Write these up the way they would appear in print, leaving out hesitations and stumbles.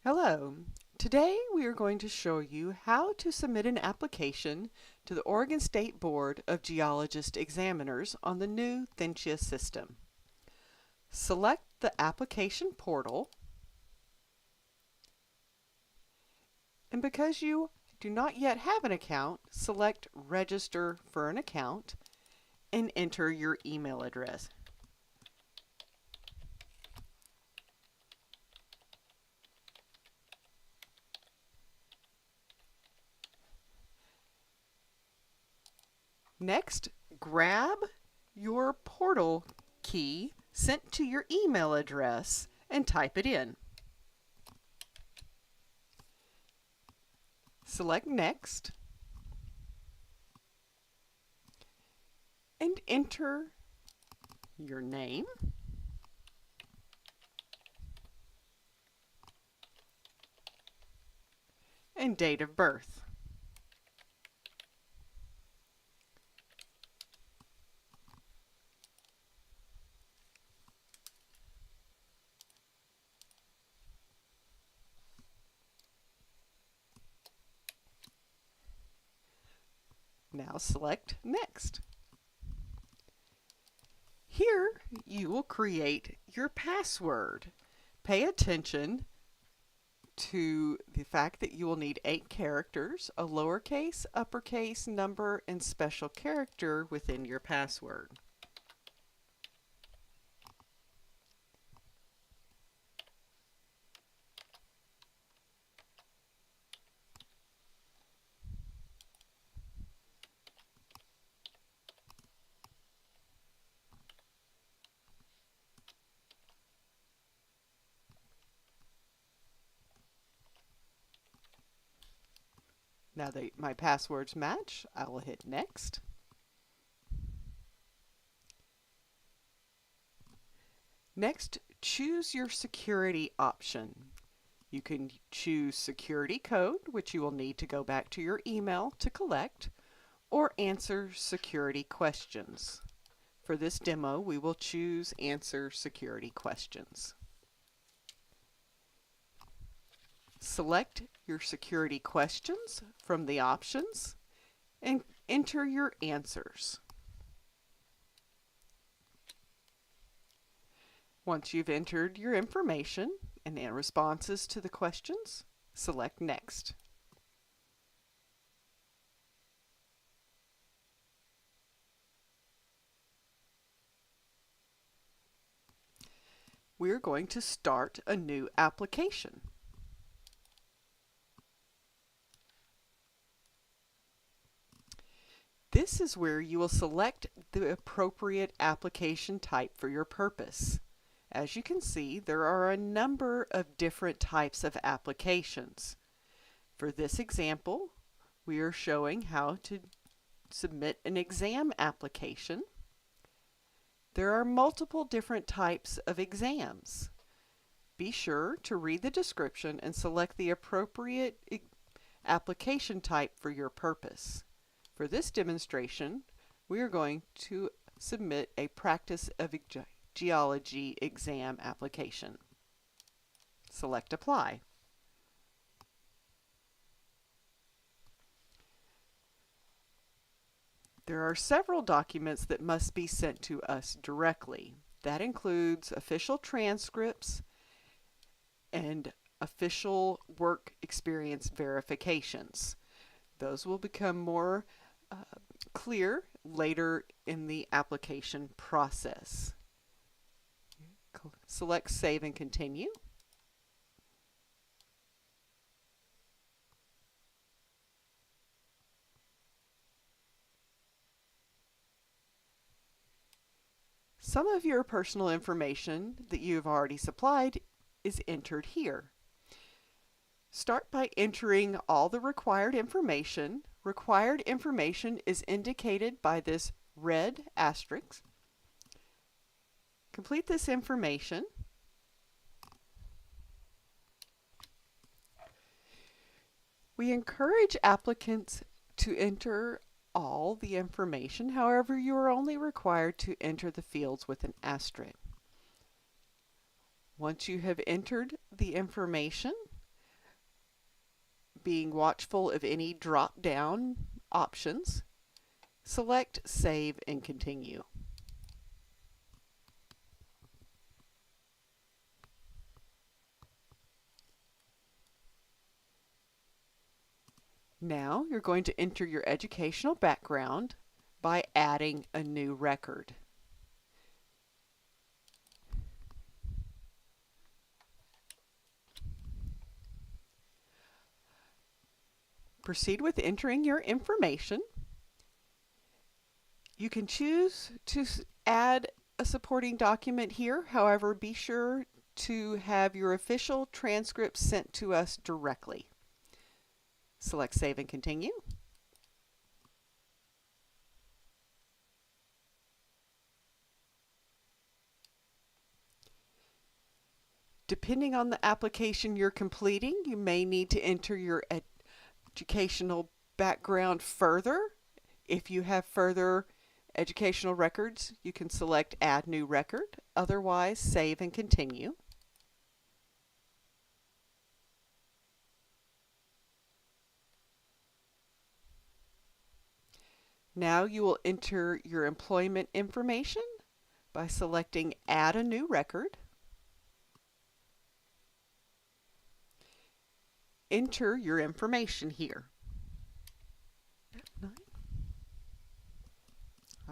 Hello. Today we are going to show you how to submit an application to the Oregon State Board of Geologist Examiners on the new Thintia system. Select the application portal, and because you do not yet have an account, select Register for an Account and enter your email address. Next, grab your portal key sent to your email address and type it in. Select Next and enter your name, and date of birth. Now select Next. Here you will create your password. Pay attention to the fact that you will need 8 characters, a lowercase, uppercase, number, and special character within your password. Now that my passwords match, I will hit Next. Next, choose your security option. You can choose security code, which you will need to go back to your email to collect, or answer security questions. For this demo, we will choose Answer Security Questions. Select your security questions from the options and enter your answers. Once you've entered your information and responses to the questions, select Next. We're going to start a new application. This is where you will select the appropriate application type for your purpose. As you can see, there are a number of different types of applications. For this example, we are showing how to submit an exam application. There are multiple different types of exams. Be sure to read the description and select the appropriate application type for your purpose. For this demonstration, we are going to submit a practice of geology exam application. Select Apply. There are several documents that must be sent to us directly. That includes official transcripts and official work experience verifications. Those will become more clear later in the application process. Select Save and Continue. Some of your personal information that you have already supplied is entered here. Start by entering all the required information. Required information is indicated by this red asterisk. Complete this information. We encourage applicants to enter all the information. However, you are only required to enter the fields with an asterisk. Once you have entered the information, being watchful of any drop-down options, select Save and Continue. Now you're going to enter your educational background by adding a new record. Proceed with entering your information. You can choose to add a supporting document here. However, be sure to have your official transcript sent to us directly. Select Save and Continue. Depending on the application you're completing, you may need to enter your educational background further. If you have further educational records, you can select Add New Record. Otherwise, Save and Continue. Now you will enter your employment information by selecting Add a New Record. Enter your information here.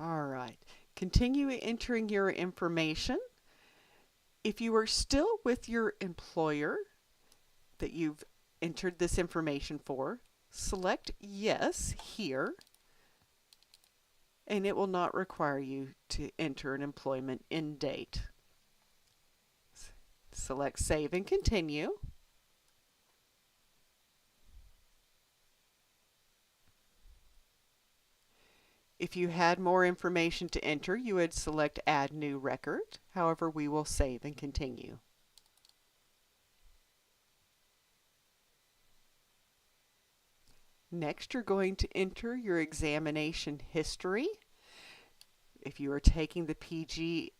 All right. Continue entering your information. If you are still with your employer that you've entered this information for, select Yes here, and it will not require you to enter an employment end date. Select Save and Continue. If you had more information to enter, you would select Add New Record. However, we will save and continue. Next, you're going to enter your examination history. If you are taking the PG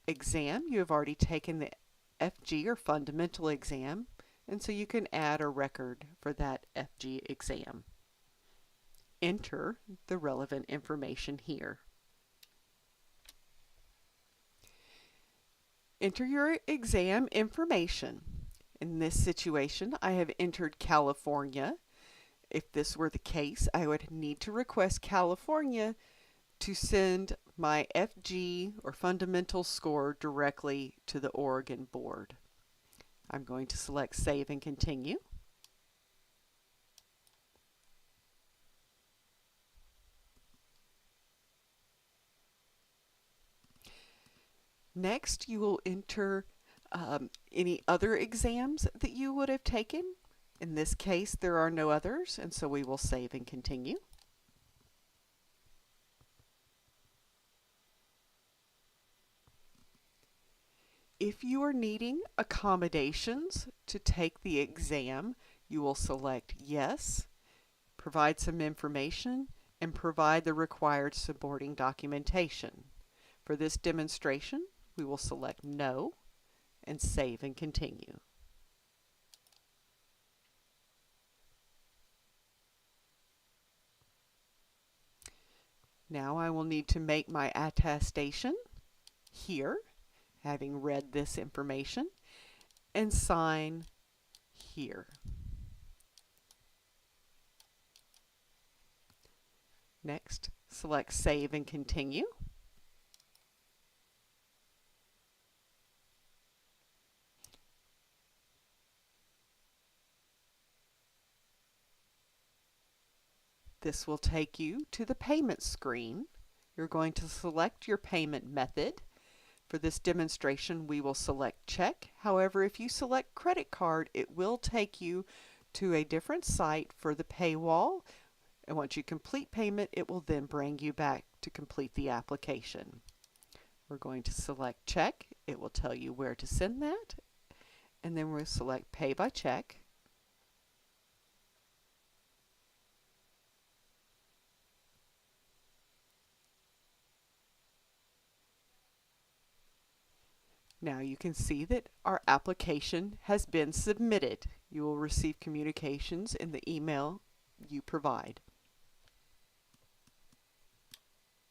exam, you have already taken the FG or fundamental exam, and so you can add a record for that FG exam. Enter the relevant information here. Enter your exam information. In this situation, I have entered California. If this were the case, I would need to request California to send my FG or fundamental score directly to the Oregon board. I'm going to select Save and Continue. Next, you will enter any other exams that you would have taken. In this case, there are no others, and so we will save and continue. If you are needing accommodations to take the exam, you will select Yes, provide some information, and provide the required supporting documentation. For this demonstration, we will select No and save and continue. Now I will need to make my attestation here, having read this information, and sign here. Next, select Save and Continue. This will take you to the payment screen. You're going to select your payment method. For this demonstration, we will select check. However, if you select credit card, it will take you to a different site for the paywall. And once you complete payment, it will then bring you back to complete the application. We're going to select check. It will tell you where to send that. And then we'll select pay by check. Now you can see that our application has been submitted. You will receive communications in the email you provide.